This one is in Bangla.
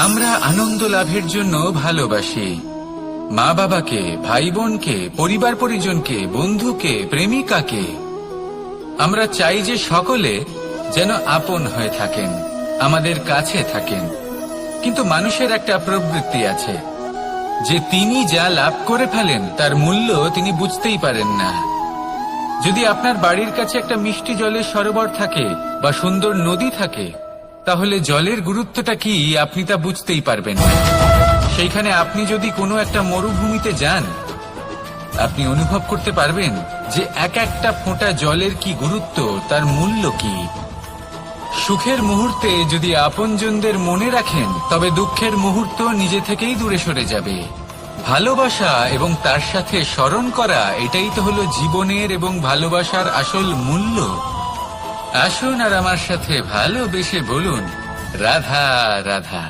আমরা আনন্দ লাভের জন্য ভালোবাসি মা বাবাকে, ভাই বোনকে, পরিবার পরিজনকে, বন্ধুকে, প্রেমিকাকে। আমরা চাই যে সকলে যেন আপন হয়ে থাকেন, আমাদের কাছে থাকেন। কিন্তু মানুষের একটা প্রবৃত্তি আছে যে তিনি যা লাভ করে ফেলেন তার মূল্য তিনি বুঝতেই পারেন না। যদি আপনার বাড়ির কাছে একটা মিষ্টি জলের সরোবর থাকে বা সুন্দর নদী থাকে, তাহলে জলের গুরুত্বটা কি আপনি তা বুঝতেই পারবেন না। সেইখানে আপনি যদি কোনো একটা মরুভূমিতে যান, আপনি অনুভব করতে পারবেন যে এক একটা ফোঁটা জলের কি গুরুত্ব, তার মূল্য কি। সুখের মুহূর্তে যদি আপনজনদের মনে রাখেন, তবে দুঃখের মুহূর্ত নিজে থেকেই দূরে সরে যাবে। ভালোবাসা এবং তার সাথে স্মরণ করা, এটাই তো হলো জীবনের এবং ভালোবাসার আসল মূল্য। আসুন আর আমার সাথে ভালোবেসে বলুন, রাধা রাধা।